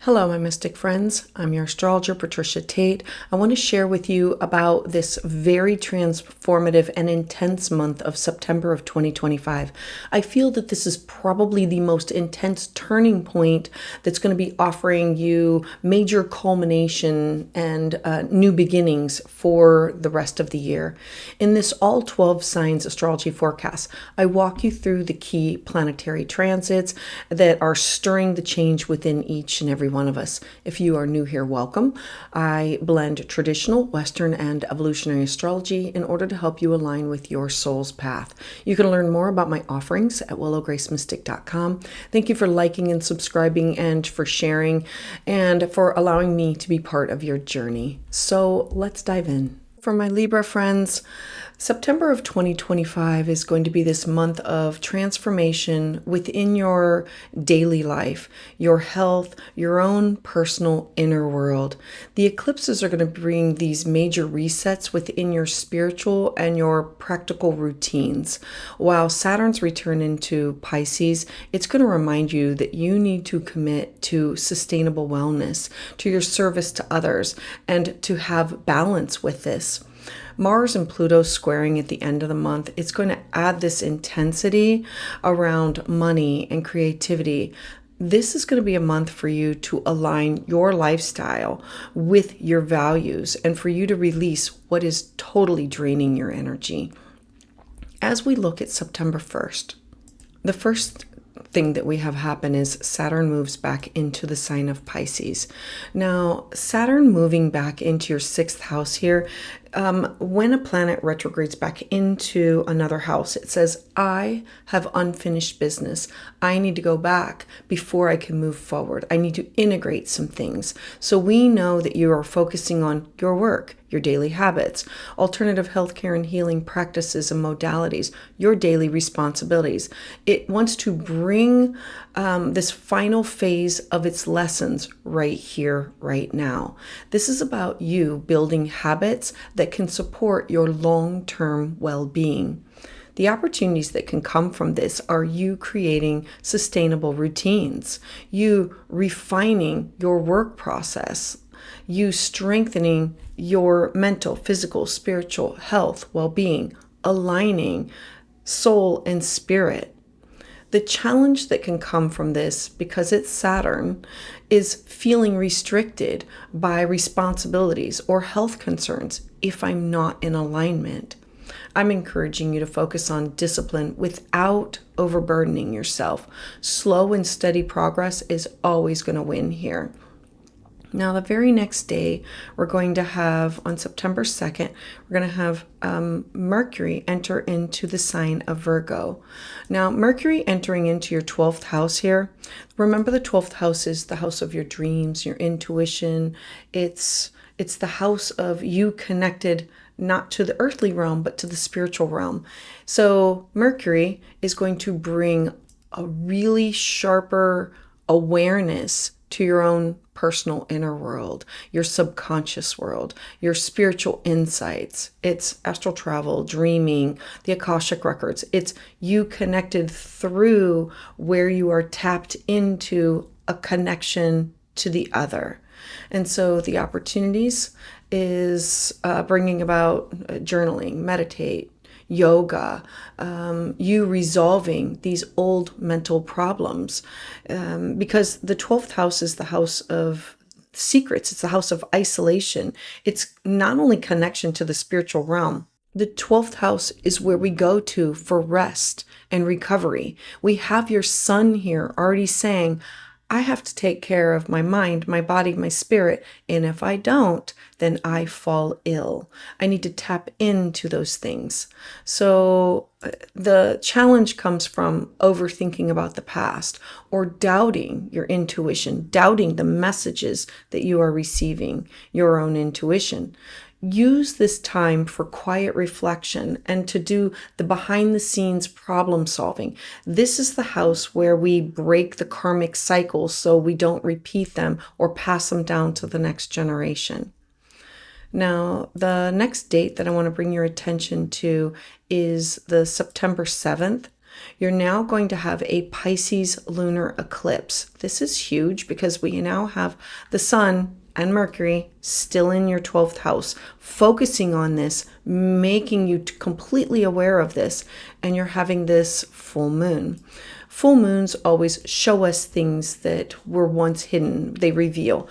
Hello, my mystic friends. I'm your astrologer, Patricia Tate. I want to share with you about this very transformative and intense month of September of 2025. I feel that this is probably the most intense turning point that's going to be offering you major culmination and new beginnings for the rest of the year. In this all 12 signs astrology forecast, I walk you through the key planetary transits that are stirring the change within each and every one of us. If you are new here, welcome. I blend traditional, Western, and evolutionary astrology in order to help you align with your soul's path. You can learn more about my offerings at willowgracemystic.com. Thank you for liking and subscribing and for sharing and for allowing me to be part of your journey. So let's dive in. For my Libra friends, September of 2025 is going to be this month of transformation within your daily life, your health, your own personal inner world. The eclipses are going to bring these major resets within your spiritual and your practical routines. While Saturn's return into Pisces, it's going to remind you that you need to commit to sustainable wellness, to your service to others, and to have balance with this. Mars and Pluto squaring at the end of the month, it's going to add this intensity around money and creativity. This is going to be a month for you to align your lifestyle with your values and for you to release what is totally draining your energy. As we look at September 1st, the first thing that we have happen is Saturn moves back into the sign of Pisces. Now, Saturn moving back into your sixth house here, when a planet retrogrades back into another house, it says, I have unfinished business. I need to go back before I can move forward. I need to integrate some things. So we know that you are focusing on your work, your daily habits, alternative healthcare and healing practices and modalities, your daily responsibilities. It wants to bring this final phase of its lessons right here, right now. This is about you building habits that can support your long-term well-being. The opportunities that can come from this are you creating sustainable routines, you refining your work process, you strengthening your mental, physical, spiritual health, well-being, aligning soul and spirit. The challenge that can come from this, because it's Saturn, is feeling restricted by responsibilities or health concerns if I'm not in alignment. I'm encouraging you to focus on discipline without overburdening yourself. Slow and steady progress is always going to win here. Now, the very next day, we're going to have, on September 2nd, we're going to have Mercury enter into the sign of Virgo. Now, Mercury entering into your 12th house here. Remember, the 12th house is the house of your dreams, your intuition. It's the house of you connected not to the earthly realm, but to the spiritual realm. So Mercury is going to bring a really sharper awareness to your own personal inner world, your subconscious world, your spiritual insights. It's astral travel, dreaming, the Akashic records. It's you connected through where you are tapped into a connection to the other. And so the opportunities is bringing about journaling, meditate, yoga, you resolving these old mental problems, because the 12th house is the house of secrets. It's the house of isolation. It's not only connection to the spiritual realm. The 12th house is where we go to for rest and recovery. We have your sun here already saying, I have to take care of my mind, my body, my spirit. And if I don't, then I fall ill. I need to tap into those things. So the challenge comes from overthinking about the past or doubting your intuition, doubting the messages that you are receiving, your own intuition. Use this time for quiet reflection and to do the behind the scenes problem solving. This is the house where we break the karmic cycles so we don't repeat them or pass them down to the next generation. Now, the next date that I want to bring your attention to is the September 7th. You're now going to have a Pisces lunar eclipse. This is huge because we now have the sun and Mercury still in your 12th house, focusing on this, making you completely aware of this, and you're having this full moon. Full moons always show us things that were once hidden. They reveal.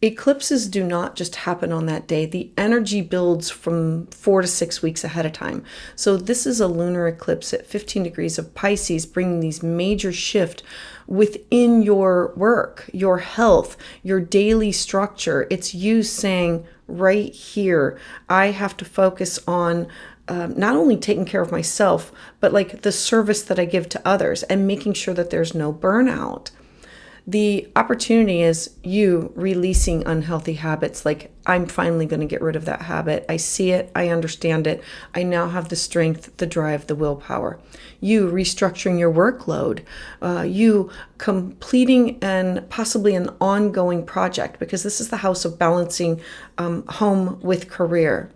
Eclipses do not just happen on that day. The energy builds from 4 to 6 weeks ahead of time. So this is a lunar eclipse at 15 degrees of Pisces, bringing these major shift within your work, your health, your daily structure. It's you saying right here, I have to focus on not only taking care of myself, but like the service that I give to others and making sure that there's no burnout. The opportunity is you releasing unhealthy habits. Like, I'm finally going to get rid of that habit. I see it. I understand it. I now have the strength, the drive, the willpower. You restructuring your workload. You completing and possibly an ongoing project, because this is the house of balancing home with career.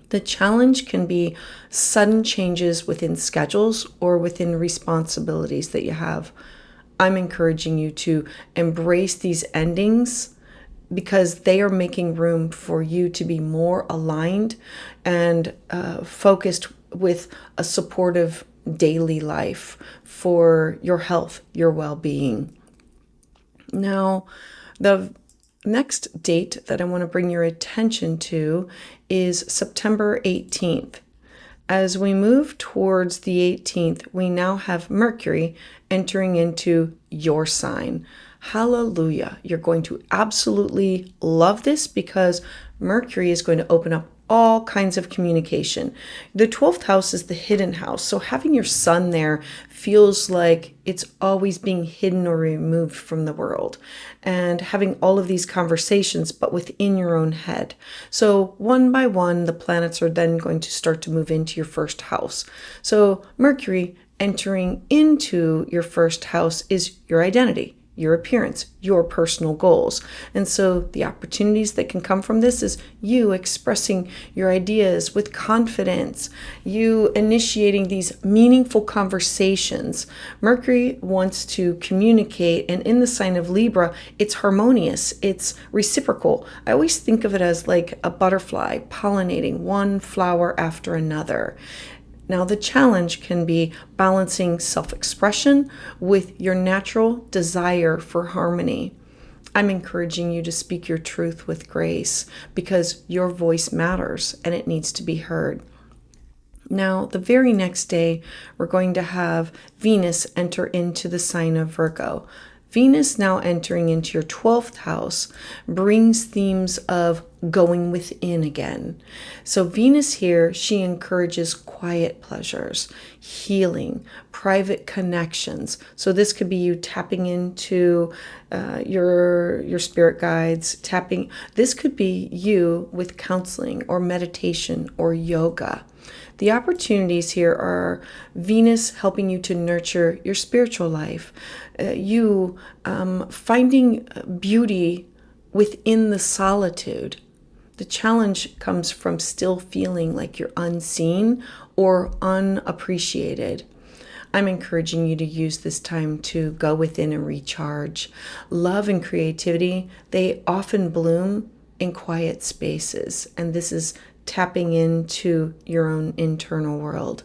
The challenge can be sudden changes within schedules or within responsibilities that you have. I'm encouraging you to embrace these endings because they are making room for you to be more aligned and focused with a supportive daily life for your health, your well-being. Now, the next date that I want to bring your attention to is September 18th. As we move towards the 18th, we now have Mercury entering into your sign. Hallelujah. You're going to absolutely love this because Mercury is going to open up all kinds of communication. The 12th house is the hidden house. So having your sun there feels like it's always being hidden or removed from the world. And having all of these conversations, but within your own head. So one by one, the planets are then going to start to move into your first house. So Mercury entering into your first house is your identity, your appearance, your personal goals. And so the opportunities that can come from this is you expressing your ideas with confidence, you initiating these meaningful conversations. Mercury wants to communicate, and in the sign of Libra, it's harmonious, it's reciprocal. I always think of it as like a butterfly pollinating one flower after another. Now, the challenge can be balancing self-expression with your natural desire for harmony. I'm encouraging you to speak your truth with grace because your voice matters and it needs to be heard. Now, the very next day, we're going to have Venus enter into the sign of Virgo. Venus now entering into your 12th house brings themes of going within again. So Venus here, she encourages quiet pleasures, healing, private connections. So this could be you tapping into your spirit guides, this could be you with counseling or meditation or yoga. The opportunities here are Venus helping you to nurture your spiritual life, you finding beauty within the solitude. The challenge comes from still feeling like you're unseen or unappreciated. I'm encouraging you to use this time to go within and recharge. Love and creativity, they often bloom in quiet spaces, and this is tapping into your own internal world.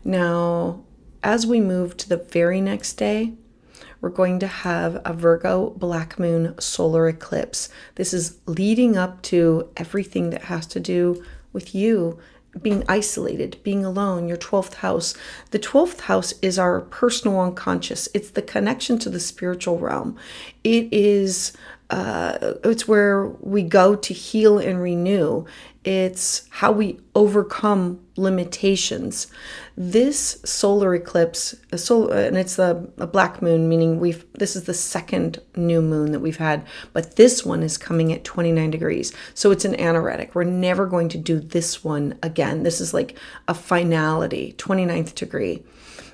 Now, as we move to the very next day, we're going to have a Virgo black moon solar eclipse. This is leading up to everything that has to do with you being isolated, being alone, your 12th house. The 12th house is our personal unconscious. It's the connection to the spiritual realm. It's where we go to heal and renew. It's how we overcome limitations. This solar eclipse, and it's a black moon, meaning this is the second new moon that we've had, but this one is coming at 29 degrees. So it's an anaretic. We're never going to do this one again. This is like a finality, 29th degree.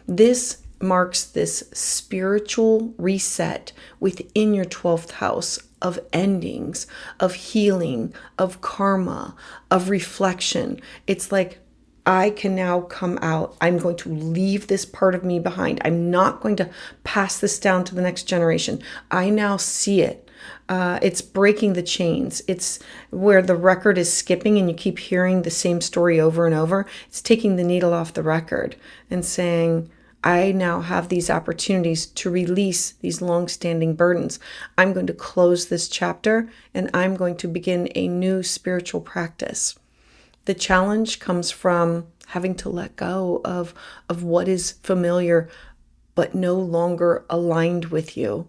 This marks this spiritual reset within your 12th house of endings, of healing, of karma, of reflection. It's like I can now come out. I'm going to leave this part of me behind. I'm not going to pass this down to the next generation. I now see it. It's breaking the chains. It's where the record is skipping and you keep hearing the same story over and over. It's taking the needle off the record and saying, I now have these opportunities to release these long-standing burdens. I'm going to close this chapter and I'm going to begin a new spiritual practice. The challenge comes from having to let go of what is familiar but no longer aligned with you.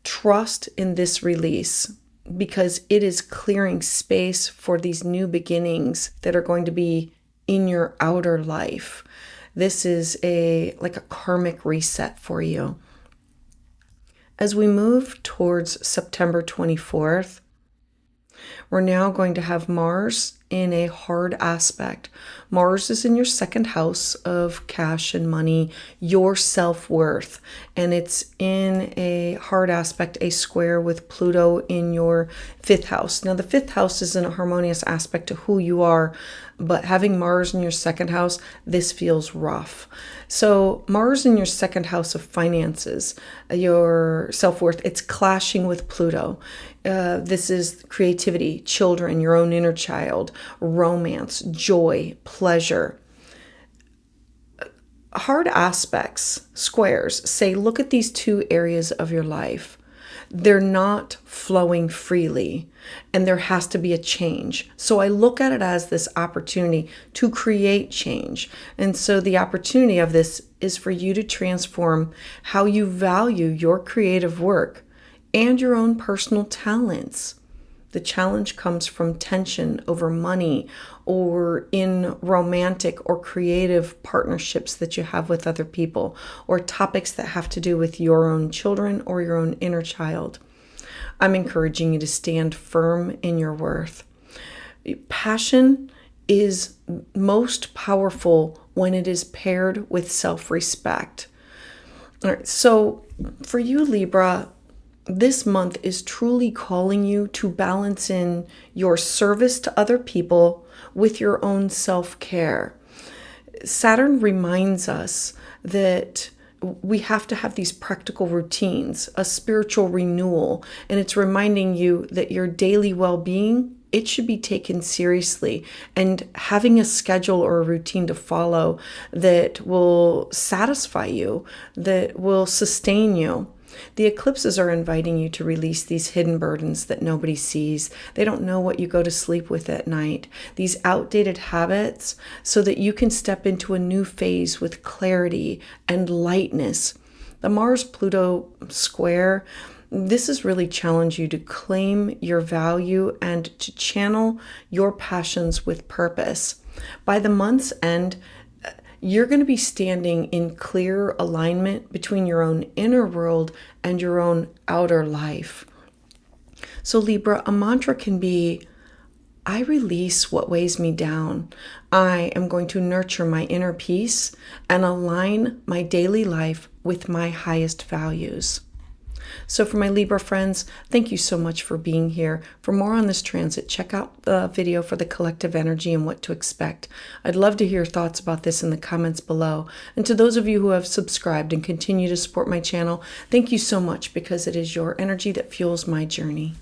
Trust in this release because it is clearing space for these new beginnings that are going to be in your outer life. This is like a karmic reset for you. As we move towards September 24th, we're now going to have Mars in a hard aspect. Mars is in your second house of cash and money, your self-worth, and it's in a hard aspect, a square with Pluto in your fifth house. Now, the fifth house is in a harmonious aspect to who you are, but having Mars in your second house, this feels rough. So Mars in your second house of finances, your self-worth, it's clashing with Pluto. This is creativity, children, your own inner child, romance, joy, pleasure. Hard aspects, squares, say, look at these two areas of your life. They're not flowing freely, and there has to be a change. So I look at it as this opportunity to create change. And so the opportunity of this is for you to transform how you value your creative work and your own personal talents. The challenge comes from tension over money or in romantic or creative partnerships that you have with other people, or topics that have to do with your own children or your own inner child. I'm encouraging you to stand firm in your worth. Passion is most powerful when it is paired with self-respect. All right, so for you, Libra, this month is truly calling you to balance in your service to other people with your own self-care. Saturn reminds us that we have to have these practical routines, a spiritual renewal, and it's reminding you that your daily well-being, it should be taken seriously, and having a schedule or a routine to follow that will satisfy you, that will sustain you. The eclipses are inviting you to release these hidden burdens that nobody sees. They don't know what you go to sleep with at night. These outdated habits, so that you can step into a new phase with clarity and lightness. The Mars-Pluto square, this is really challenge you to claim your value and to channel your passions with purpose. By the month's end, you're going to be standing in clear alignment between your own inner world and your own outer life. So Libra, a mantra can be, I release what weighs me down. I am going to nurture my inner peace and align my daily life with my highest values. So for my Libra friends, thank you so much for being here. For more on this transit, check out the video for the collective energy and what to expect. I'd love to hear thoughts about this in the comments below. And to those of you who have subscribed and continue to support my channel, thank you so much, because it is your energy that fuels my journey.